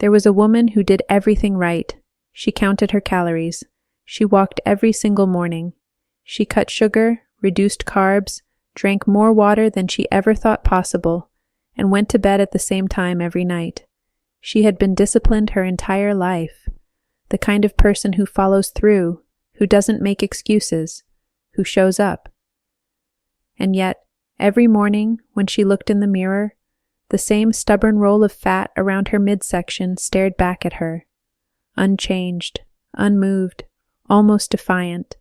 There was a woman who did everything right. She counted her calories. She walked every single morning. She cut sugar, reduced carbs, drank more water than she ever thought possible, and went to bed at the same time every night. She had been disciplined her entire life. The kind of person who follows through, who doesn't make excuses, who shows up. And yet, every morning, when she looked in the mirror, the same stubborn roll of fat around her midsection stared back at her, unchanged, unmoved, almost defiant,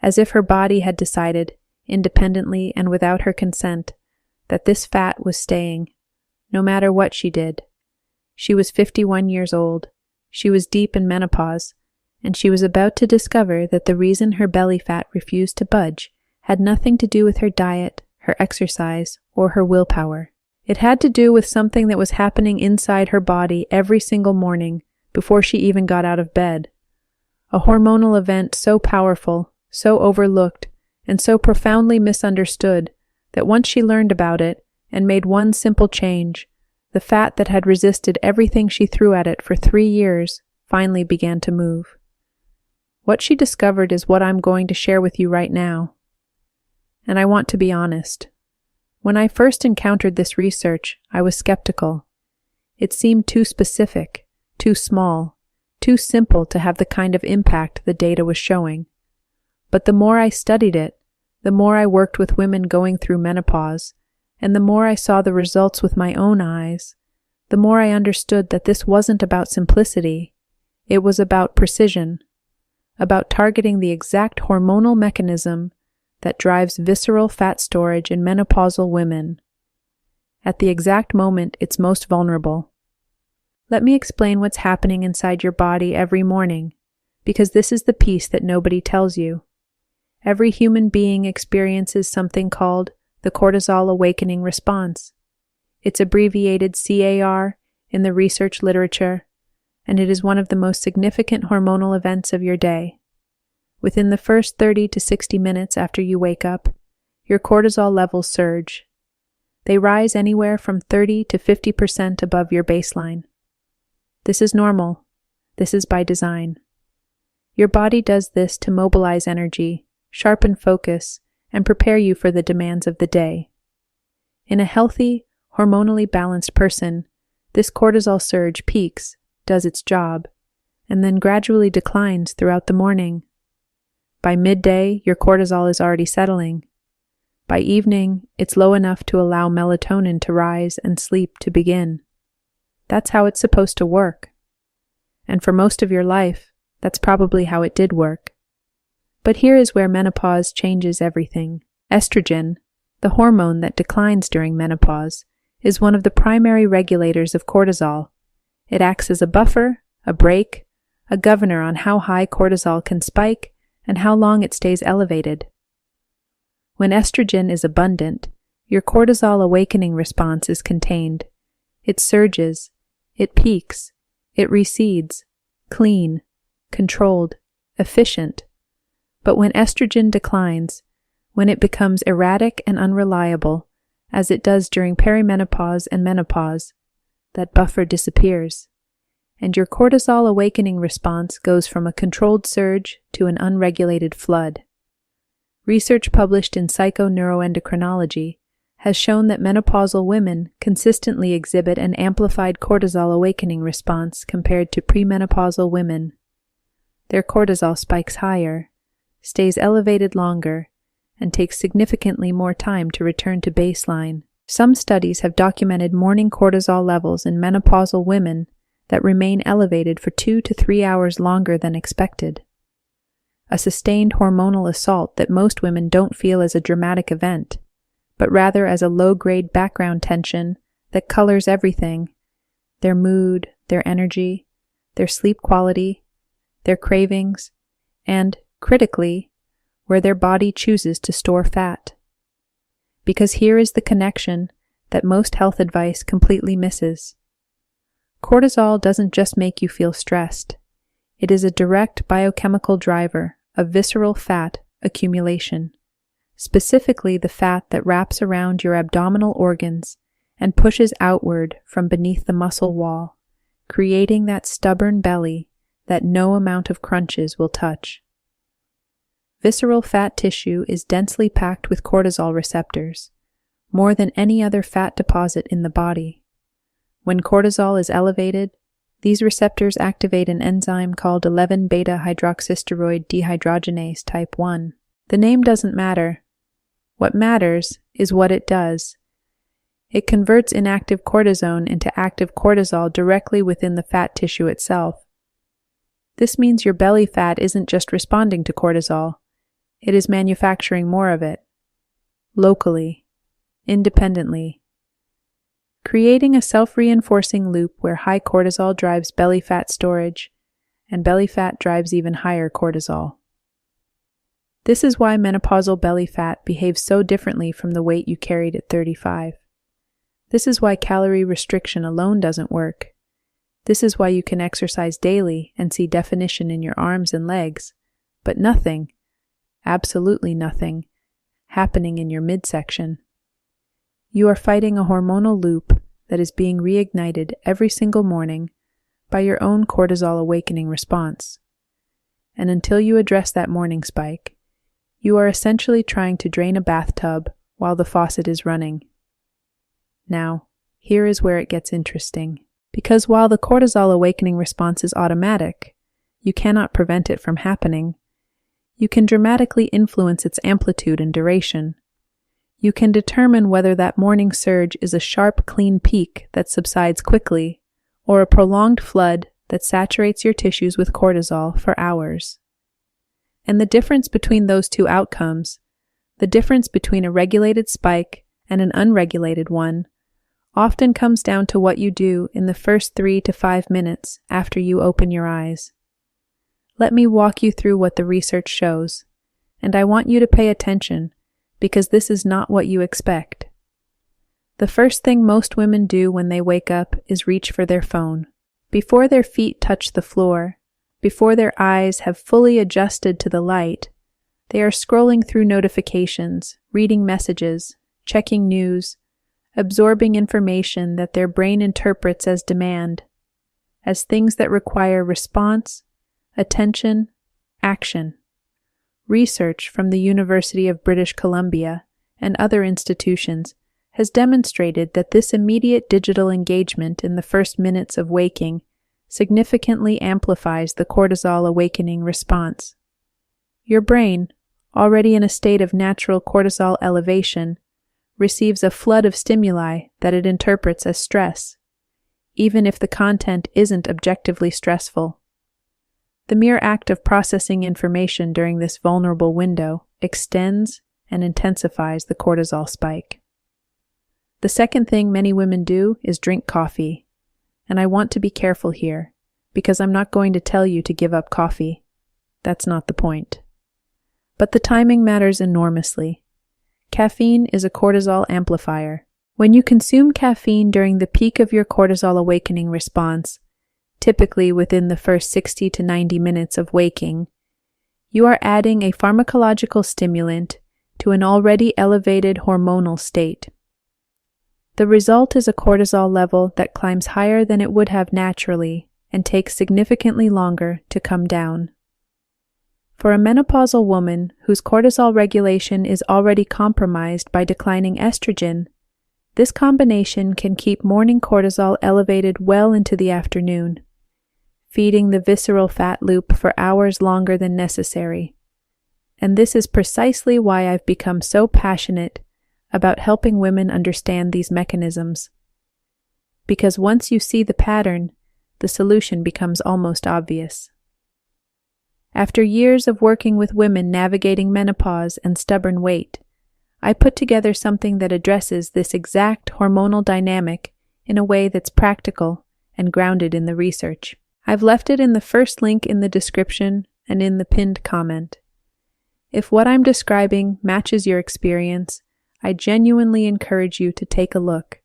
as if her body had decided, independently and without her consent, that this fat was staying, no matter what she did. She was 51 years old. She was deep in menopause, and she was about to discover that the reason her belly fat refused to budge had nothing to do with her diet, her exercise, or her willpower. It had to do with something that was happening inside her body every single morning before she even got out of bed. A hormonal event so powerful, so overlooked, and so profoundly misunderstood that once she learned about it and made one simple change, the fat that had resisted everything she threw at it for 3 years finally began to move. What she discovered is what I'm going to share with you right now. And I want to be honest. When I first encountered this research, I was skeptical. It seemed too specific, too small, too simple to have the kind of impact the data was showing. But the more I studied it, the more I worked with women going through menopause, and the more I saw the results with my own eyes, the more I understood that this wasn't about simplicity. It was about precision, about targeting the exact hormonal mechanism that drives visceral fat storage in menopausal women, at the exact moment it's most vulnerable. Let me explain what's happening inside your body every morning, because this is the piece that nobody tells you. Every human being experiences something called the cortisol awakening response. It's abbreviated CAR in the research literature, and it is one of the most significant hormonal events of your day. Within the first 30 to 60 minutes after you wake up, your cortisol levels surge. They rise anywhere from 30 to 50% above your baseline. This is normal. This is by design. Your body does this to mobilize energy, sharpen focus, and prepare you for the demands of the day. In a healthy, hormonally balanced person, this cortisol surge peaks, does its job, and then gradually declines throughout the morning. By midday, your cortisol is already settling. By evening, it's low enough to allow melatonin to rise and sleep to begin. That's how it's supposed to work. And for most of your life, that's probably how it did work. But here is where menopause changes everything. Estrogen, the hormone that declines during menopause, is one of the primary regulators of cortisol. It acts as a buffer, a brake, a governor on how high cortisol can spike and how long it stays elevated. When estrogen is abundant, your cortisol awakening response is contained. It surges, it peaks, it recedes, clean, controlled, efficient. But when estrogen declines, when it becomes erratic and unreliable, as it does during perimenopause and menopause, that buffer disappears, and your cortisol awakening response goes from a controlled surge to an unregulated flood. Research published in Psychoneuroendocrinology has shown that menopausal women consistently exhibit an amplified cortisol awakening response compared to premenopausal women. Their cortisol spikes higher, stays elevated longer, and takes significantly more time to return to baseline. Some studies have documented morning cortisol levels in menopausal women that remain elevated for 2 to 3 hours longer than expected. A sustained hormonal assault that most women don't feel as a dramatic event, but rather as a low-grade background tension that colors everything: their mood, their energy, their sleep quality, their cravings, and, critically, where their body chooses to store fat. Because here is the connection that most health advice completely misses. Cortisol doesn't just make you feel stressed. It is a direct biochemical driver of visceral fat accumulation, specifically the fat that wraps around your abdominal organs and pushes outward from beneath the muscle wall, creating that stubborn belly that no amount of crunches will touch. Visceral fat tissue is densely packed with cortisol receptors, more than any other fat deposit in the body. When cortisol is elevated, these receptors activate an enzyme called 11-beta-hydroxysteroid dehydrogenase type 1. The name doesn't matter. What matters is what it does. It converts inactive cortisone into active cortisol directly within the fat tissue itself. This means your belly fat isn't just responding to cortisol, it is manufacturing more of it, locally, independently, creating a self-reinforcing loop where high cortisol drives belly fat storage, and belly fat drives even higher cortisol. This is why menopausal belly fat behaves so differently from the weight you carried at 35. This is why calorie restriction alone doesn't work. This is why you can exercise daily and see definition in your arms and legs, but nothing, absolutely nothing, happening in your midsection. You are fighting a hormonal loop that is being reignited every single morning by your own cortisol awakening response. And until you address that morning spike, you are essentially trying to drain a bathtub while the faucet is running. Now, here is where it gets interesting. Because while the cortisol awakening response is automatic, you cannot prevent it from happening. You can dramatically influence its amplitude and duration. You can determine whether that morning surge is a sharp, clean peak that subsides quickly, or a prolonged flood that saturates your tissues with cortisol for hours. And the difference between those two outcomes, the difference between a regulated spike and an unregulated one, often comes down to what you do in the first 3 to 5 minutes after you open your eyes. Let me walk you through what the research shows, and I want you to pay attention because this is not what you expect. The first thing most women do when they wake up is reach for their phone. Before their feet touch the floor, before their eyes have fully adjusted to the light, they are scrolling through notifications, reading messages, checking news, absorbing information that their brain interprets as demand, as things that require response, attention, action. Research from the University of British Columbia and other institutions has demonstrated that this immediate digital engagement in the first minutes of waking significantly amplifies the cortisol awakening response. Your brain, already in a state of natural cortisol elevation, receives a flood of stimuli that it interprets as stress, even if the content isn't objectively stressful. The mere act of processing information during this vulnerable window extends and intensifies the cortisol spike. The second thing many women do is drink coffee, and I want to be careful here, because I'm not going to tell you to give up coffee. That's not the point. But the timing matters enormously. Caffeine is a cortisol amplifier. When you consume caffeine during the peak of your cortisol awakening response, typically within the first 60 to 90 minutes of waking, you are adding a pharmacological stimulant to an already elevated hormonal state. The result is a cortisol level that climbs higher than it would have naturally and takes significantly longer to come down. For a menopausal woman whose cortisol regulation is already compromised by declining estrogen, this combination can keep morning cortisol elevated well into the afternoon, feeding the visceral fat loop for hours longer than necessary. And this is precisely why I've become so passionate about helping women understand these mechanisms. Because once you see the pattern, the solution becomes almost obvious. After years of working with women navigating menopause and stubborn weight, I put together something that addresses this exact hormonal dynamic in a way that's practical and grounded in the research. I've left it in the first link in the description and in the pinned comment. If what I'm describing matches your experience, I genuinely encourage you to take a look.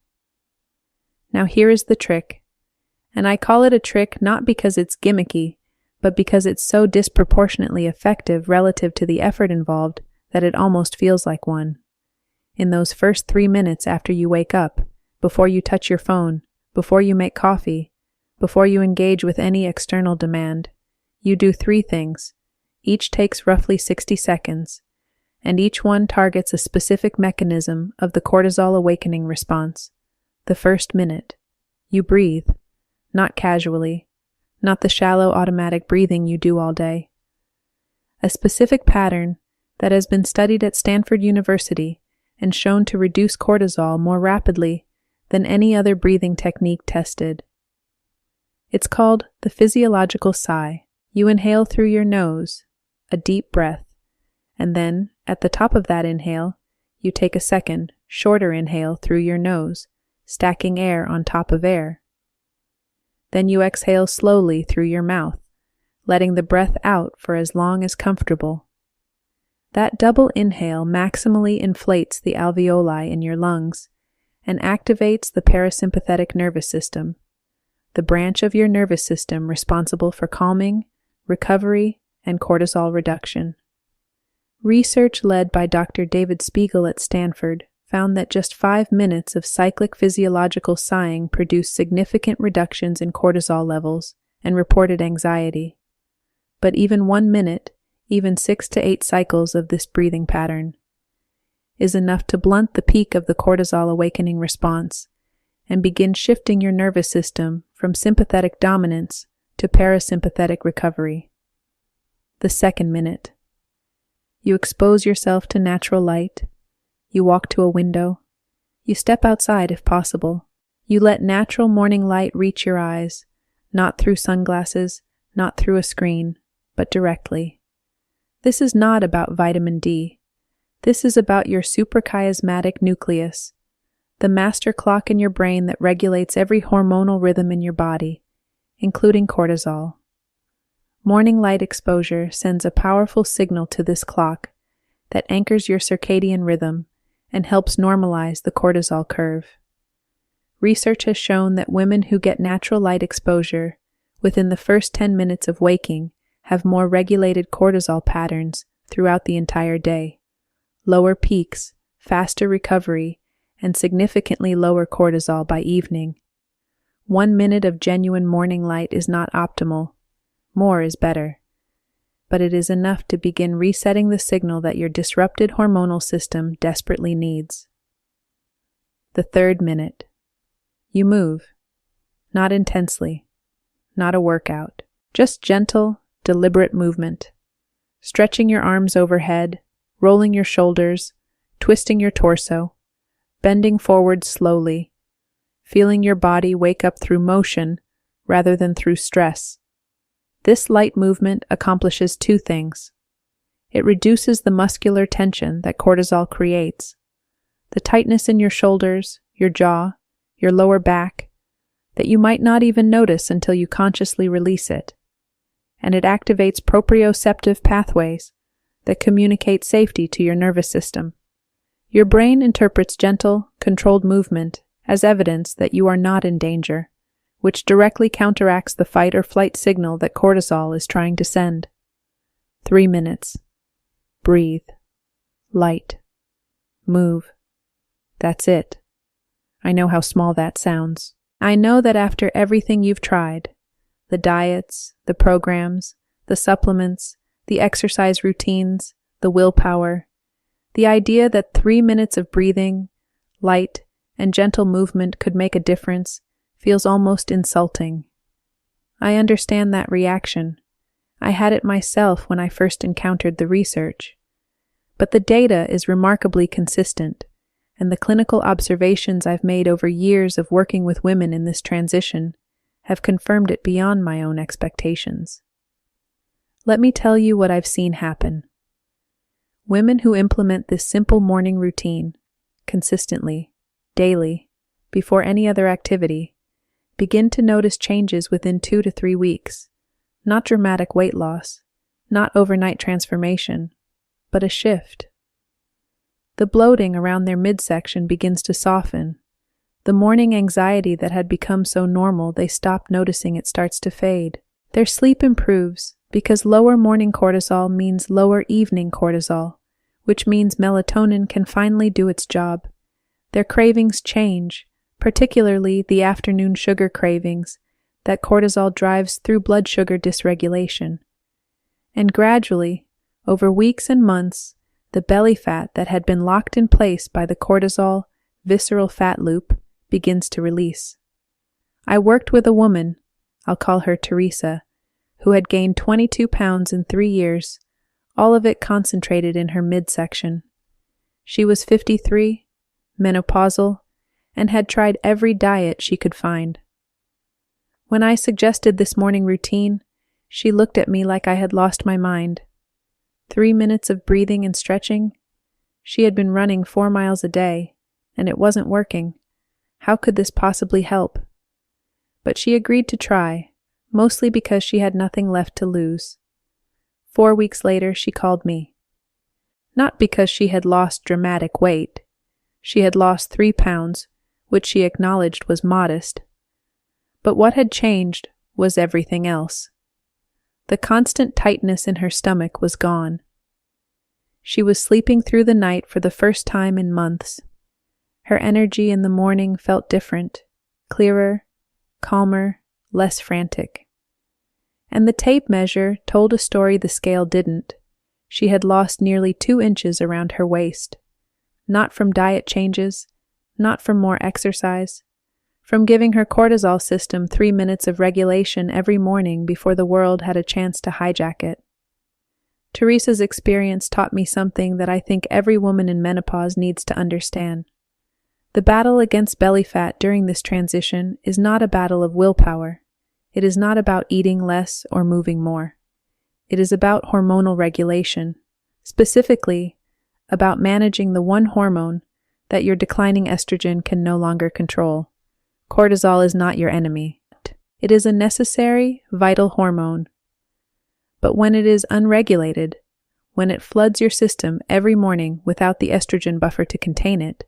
Now here is the trick, and I call it a trick not because it's gimmicky, but because it's so disproportionately effective relative to the effort involved that it almost feels like one. In those first 3 minutes after you wake up, before you touch your phone, before you make coffee, Before you engage with any external demand, you do 3 things. Each takes roughly 60 seconds, and each one targets a specific mechanism of the cortisol awakening response. The first minute, you breathe, not casually, not the shallow automatic breathing you do all day. A specific pattern that has been studied at Stanford University and shown to reduce cortisol more rapidly than any other breathing technique tested. It's called the physiological sigh. You inhale through your nose, a deep breath, and then, at the top of that inhale, you take a second, shorter inhale through your nose, stacking air on top of air. Then you exhale slowly through your mouth, letting the breath out for as long as comfortable. That double inhale maximally inflates the alveoli in your lungs and activates the parasympathetic nervous system, the branch of your nervous system responsible for calming, recovery, and cortisol reduction. Research led by Dr. David Spiegel at Stanford found that just 5 minutes of cyclic physiological sighing produced significant reductions in cortisol levels and reported anxiety. But even 1 minute, even 6 to 8 cycles of this breathing pattern, is enough to blunt the peak of the cortisol awakening response and begin shifting your nervous system from sympathetic dominance to parasympathetic recovery. The second minute. You expose yourself to natural light. You walk to a window. You step outside if possible. You let natural morning light reach your eyes, not through sunglasses, not through a screen, but directly. This is not about vitamin D. This is about your suprachiasmatic nucleus, the master clock in your brain that regulates every hormonal rhythm in your body, including cortisol. Morning light exposure sends a powerful signal to this clock that anchors your circadian rhythm and helps normalize the cortisol curve. Research has shown that women who get natural light exposure within the first 10 minutes of waking have more regulated cortisol patterns throughout the entire day, lower peaks, faster recovery, and significantly lower cortisol by evening. 1 minute of genuine morning light is not optimal. More is better. But it is enough to begin resetting the signal that your disrupted hormonal system desperately needs. The third minute. You move. Not intensely. Not a workout. Just gentle, deliberate movement. Stretching your arms overhead, rolling your shoulders, twisting your torso, bending forward slowly, feeling your body wake up through motion rather than through stress. This light movement accomplishes 2 things. It reduces the muscular tension that cortisol creates, the tightness in your shoulders, your jaw, your lower back, that you might not even notice until you consciously release it. And it activates proprioceptive pathways that communicate safety to your nervous system. Your brain interprets gentle, controlled movement as evidence that you are not in danger, which directly counteracts the fight or flight signal that cortisol is trying to send. 3 minutes. Breathe. Light. Move. That's it. I know how small that sounds. I know that after everything you've tried, the diets, the programs, the supplements, the exercise routines, the willpower, the idea that 3 minutes of breathing, light, and gentle movement could make a difference feels almost insulting. I understand that reaction. I had it myself when I first encountered the research. But the data is remarkably consistent, and the clinical observations I've made over years of working with women in this transition have confirmed it beyond my own expectations. Let me tell you what I've seen happen. Women who implement this simple morning routine, consistently, daily, before any other activity, begin to notice changes within 2 to 3 weeks. Not dramatic weight loss, not overnight transformation, but a shift. The bloating around their midsection begins to soften. The morning anxiety that had become so normal they stopped noticing it starts to fade. Their sleep improves because lower morning cortisol means lower evening cortisol, which means melatonin can finally do its job. Their cravings change, particularly the afternoon sugar cravings that cortisol drives through blood sugar dysregulation. And gradually, over weeks and months, the belly fat that had been locked in place by the cortisol visceral fat loop begins to release. I worked with a woman, I'll call her Teresa, who had gained 22 pounds in 3 years, all of it concentrated in her midsection. She was 53, menopausal, and had tried every diet she could find. When I suggested this morning routine, she looked at me like I had lost my mind. 3 minutes of breathing and stretching? She had been running 4 miles a day, and it wasn't working. How could this possibly help? But she agreed to try, mostly because she had nothing left to lose. 4 weeks later, she called me. Not because she had lost dramatic weight. She had lost 3 pounds, which she acknowledged was modest. But what had changed was everything else. The constant tightness in her stomach was gone. She was sleeping through the night for the first time in months. Her energy in the morning felt different, clearer, calmer, less frantic. And the tape measure told a story the scale didn't. She had lost nearly 2 inches around her waist. Not from diet changes, not from more exercise, from giving her cortisol system 3 minutes of regulation every morning before the world had a chance to hijack it. Teresa's experience taught me something that I think every woman in menopause needs to understand. The battle against belly fat during this transition is not a battle of willpower. It is not about eating less or moving more. It is about hormonal regulation, specifically about managing the one hormone that your declining estrogen can no longer control. Cortisol is not your enemy. It is a necessary, vital hormone. But when it is unregulated, when it floods your system every morning without the estrogen buffer to contain it,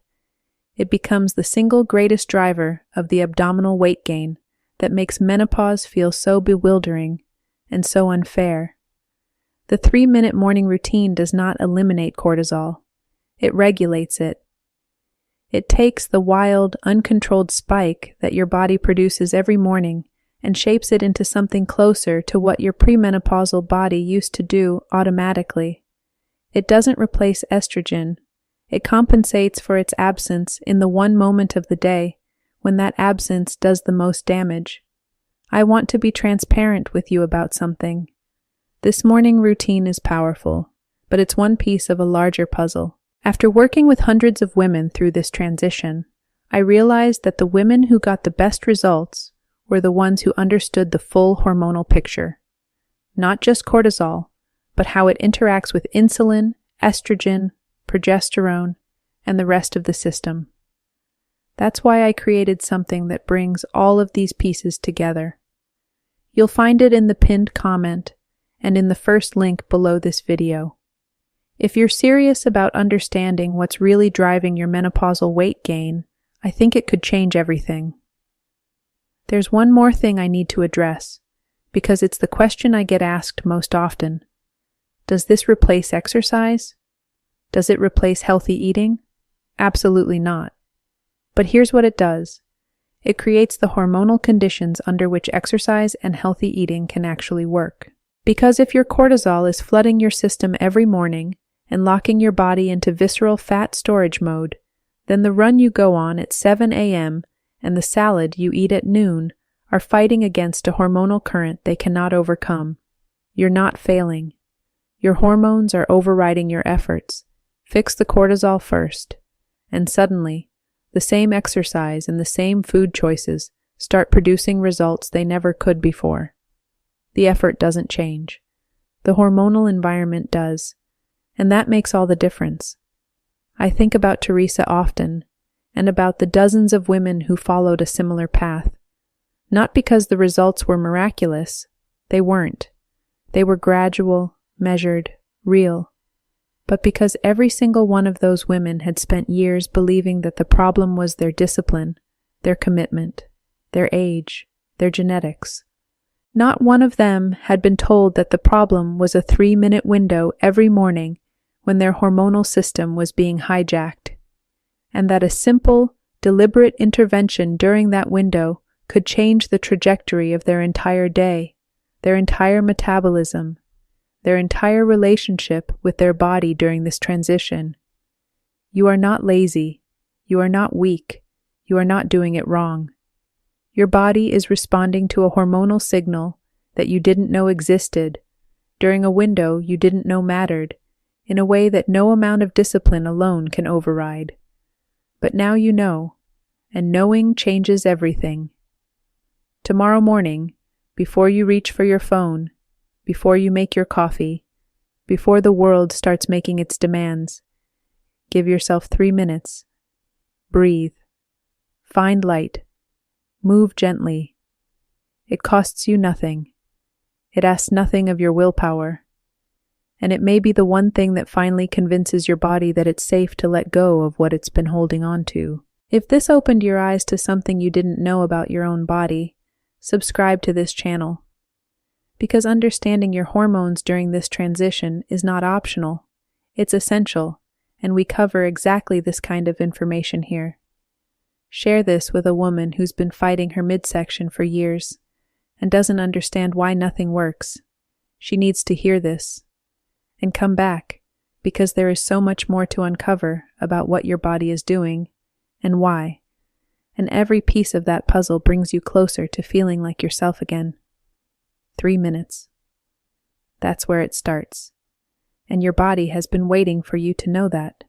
it becomes the single greatest driver of the abdominal weight gain that makes menopause feel so bewildering and so unfair. The 3-minute morning routine does not eliminate cortisol. It regulates it. It takes the wild, uncontrolled spike that your body produces every morning and shapes it into something closer to what your premenopausal body used to do automatically. It doesn't replace estrogen. It compensates for its absence in the one moment of the day when that absence does the most damage. I want to be transparent with you about something. This morning routine is powerful, but it's one piece of a larger puzzle. After working with hundreds of women through this transition, I realized that the women who got the best results were the ones who understood the full hormonal picture. Not just cortisol, but how it interacts with insulin, estrogen, progesterone, and the rest of the system. That's why I created something that brings all of these pieces together. You'll find it in the pinned comment and in the first link below this video. If you're serious about understanding what's really driving your menopausal weight gain, I think it could change everything. There's one more thing I need to address, because it's the question I get asked most often. Does this replace exercise? Does it replace healthy eating? Absolutely not. But here's what it does. It creates the hormonal conditions under which exercise and healthy eating can actually work. Because if your cortisol is flooding your system every morning and locking your body into visceral fat storage mode, then the run you go on at 7 a.m. and the salad you eat at noon are fighting against a hormonal current they cannot overcome. You're not failing. Your hormones are overriding your efforts. Fix the cortisol first, and suddenly, the same exercise and the same food choices start producing results they never could before. The effort doesn't change. The hormonal environment does, and that makes all the difference. I think about Teresa often, and about the dozens of women who followed a similar path. Not because the results were miraculous. They weren't. They were gradual, measured, real. But because every single one of those women had spent years believing that the problem was their discipline, their commitment, their age, their genetics. Not one of them had been told that the problem was a 3-minute window every morning when their hormonal system was being hijacked, and that a simple, deliberate intervention during that window could change the trajectory of their entire day, their entire metabolism, their entire relationship with their body during this transition. You are not lazy. You are not weak. You are not doing it wrong. Your body is responding to a hormonal signal that you didn't know existed, during a window you didn't know mattered, in a way that no amount of discipline alone can override. But now you know, and knowing changes everything. Tomorrow morning, before you reach for your phone, before you make your coffee, before the world starts making its demands, give yourself 3 minutes. Breathe. Find light. Move gently. It costs you nothing. It asks nothing of your willpower. And it may be the one thing that finally convinces your body that it's safe to let go of what it's been holding on to. If this opened your eyes to something you didn't know about your own body, subscribe to this channel. Because understanding your hormones during this transition is not optional, it's essential, and we cover exactly this kind of information here. Share this with a woman who's been fighting her midsection for years and doesn't understand why nothing works. She needs to hear this. And come back, because there is so much more to uncover about what your body is doing and why. And every piece of that puzzle brings you closer to feeling like yourself again. 3 minutes. That's where it starts. And your body has been waiting for you to know that.